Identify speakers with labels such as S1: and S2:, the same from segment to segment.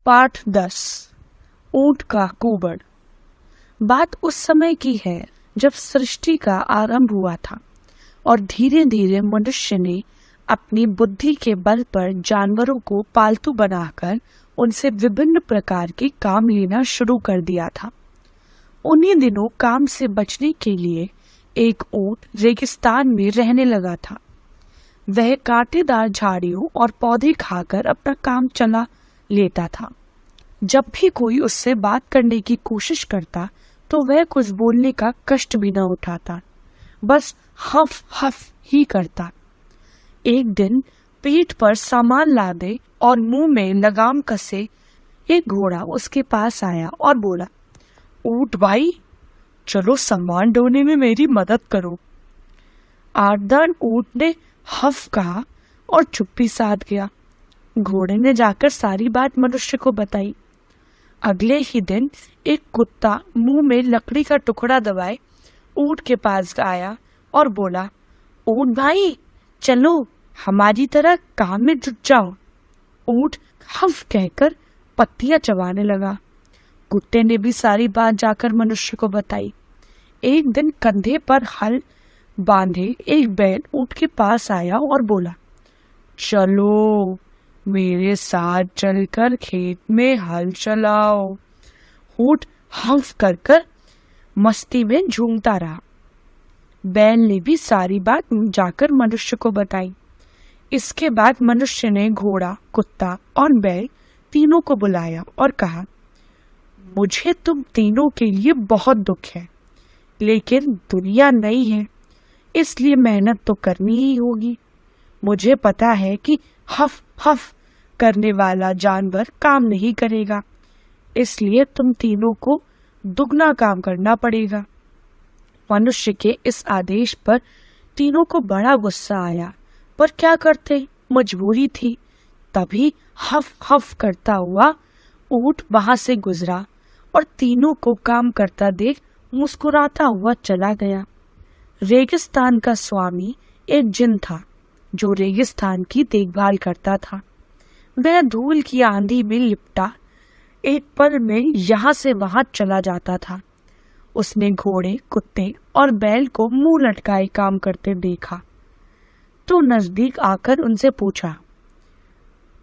S1: पाठ 10। ऊंट का कुबड़। बात उस समय की है जब सृष्टि का आरंभ हुआ था और धीरे धीरे मनुष्य ने अपनी बुद्धि के बल पर जानवरों को पालतू बनाकर उनसे विभिन्न प्रकार के काम लेना शुरू कर दिया था। उन्हीं दिनों काम से बचने के लिए एक ऊंट रेगिस्तान में रहने लगा था। वह कांटेदार झाड़ियों और पौधे खाकर अपना काम चला लेता था। जब भी कोई उससे बात करने की कोशिश करता तो वह कुछ बोलने का कष्ट भी न उठाता, बस हफ हफ ही करता। एक दिन पीठ पर सामान लादे और मुंह में लगाम कसे एक घोड़ा उसके पास आया और बोला, ऊंट भाई, चलो सामान ढोने में मेरी मदद करो। आर्दन ऊंट ने हफ कहा और चुप्पी साध गया। घोड़े ने जाकर सारी बात मनुष्य को बताई। अगले ही दिन एक कुत्ता मुंह में लकड़ी का टुकड़ा दबाए ऊंट के पास आया और बोला, ऊंट भाई, चलो हमारी तरह काम में जुट जाओ। ऊंट हफ कहकर पत्तियां चबाने लगा। कुत्ते ने भी सारी बात जाकर मनुष्य को बताई। एक दिन कंधे पर हल बांधे एक बैल ऊंट के पास आया और बोला, चलो मेरे साथ चलकर खेत में हल चलाओ। ऊंट हंफ कर कर मस्ती में झूमता रहा। बैल ने भी सारी बात जाकर मनुष्य को बताई। इसके बाद मनुष्य ने घोड़ा, कुत्ता और बैल तीनों को बुलाया और कहा, मुझे तुम तीनों के लिए बहुत दुख है, लेकिन दुनिया नई है, इसलिए मेहनत तो करनी ही होगी। मुझे पता है कि हफ हफ करने वाला जानवर काम नहीं करेगा, इसलिए तुम तीनों को दुगना काम करना पड़ेगा। मनुष्य के इस आदेश पर तीनों को बड़ा गुस्सा आया, पर क्या करते, मजबूरी थी। तभी हफ हफ करता हुआ ऊंट वहां से गुजरा और तीनों को काम करता देख मुस्कुराता हुआ चला गया। रेगिस्तान का स्वामी एक जिन था जो रेगिस्तान की देखभाल करता था। वह धूल की आंधी में लिपटा एक पल में यहाँ से वहां चला जाता था। उसने घोड़े, कुत्ते और बैल को मुंह लटकाए काम करते देखा तो नजदीक आकर उनसे पूछा,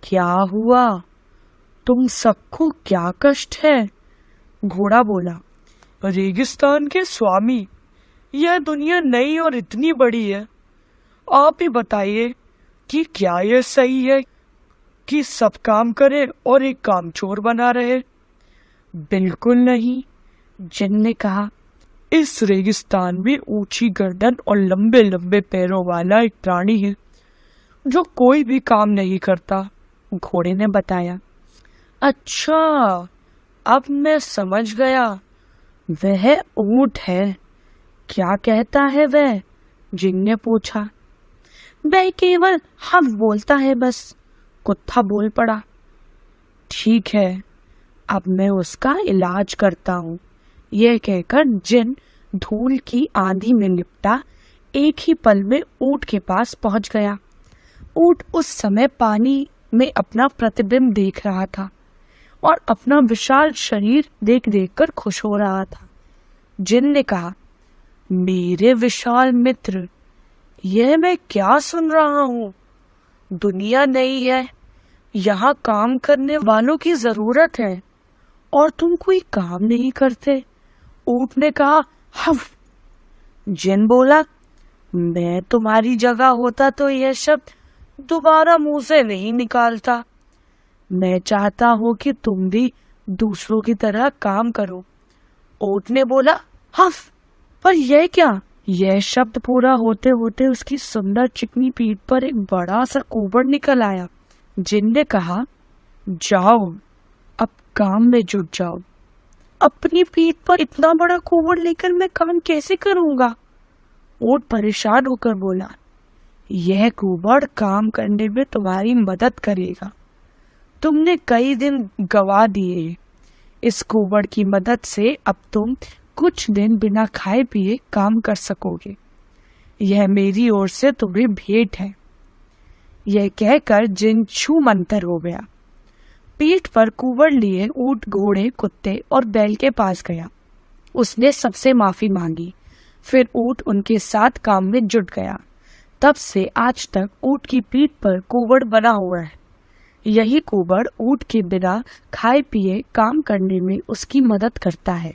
S1: क्या हुआ, तुम सबको क्या कष्ट है? घोड़ा बोला, रेगिस्तान के स्वामी, यह दुनिया नई और इतनी बड़ी है, आप ही बताइए कि क्या यह सही है कि सब काम करे और एक कामचोर बना रहे? बिल्कुल नहीं, जिन ने कहा। इस रेगिस्तान में ऊंची गर्दन और लंबे लंबे पैरों वाला एक प्राणी है जो कोई भी काम नहीं करता, घोड़े ने बताया। अच्छा, अब मैं समझ गया, वह ऊंट है। क्या कहता है वह? जिन ने पूछा। वह केवल हफ बोलता है बस, कुत्ता बोल पड़ा। ठीक है, अब मैं उसका इलाज करता हूँ। यह कहकर जिन धूल की आंधी में लिपटा एक ही पल में ऊंट के पास पहुंच गया। ऊंट उस समय पानी में अपना प्रतिबिंब देख रहा था और अपना विशाल शरीर देख देख कर खुश हो रहा था। जिन ने कहा, मेरे विशाल मित्र, यह मैं क्या सुन रहा हूँ? दुनिया नई है, यहाँ काम करने वालों की जरूरत है और तुम कोई काम नहीं करते। ऊंट ने कहा, हफ। जिन बोला, मैं तुम्हारी जगह होता तो यह शब्द दोबारा मुंह से नहीं निकालता। मैं चाहता हूँ कि तुम भी दूसरों की तरह काम करो। ऊंट ने बोला, हफ, पर यह क्या? यह शब्द पूरा होते होते उसकी सुंदर चिकनी पीठ पर एक बड़ा सा कुबड़ निकल आया। जिन ने कहा, जाओ अब काम में जुट जाओ। अपनी पीठ पर इतना बड़ा कुबड़ लेकर मैं काम कैसे करूंगा? ऊंट परेशान होकर बोला, यह कुबड़ काम करने में तुम्हारी मदद करेगा। तुमने कई दिन गवा दिए। इस कुबड़ की मदद से अब तुम कुछ दिन बिना खाए पिए काम कर सकोगे। यह मेरी ओर से तुम्हें भेंट है। यह कहकर जिन छू मंतर हो गया। पीठ पर कुबड़ लिए ऊंट, घोड़े, कुत्ते और बैल के पास गया। उसने सबसे माफी मांगी। फिर ऊंट उनके साथ काम में जुट गया। तब से आज तक ऊंट की पीठ पर कुबड़ बना हुआ है। यही कुबड़ ऊंट के बिना खाए पिए काम करने में उसकी मदद करता है।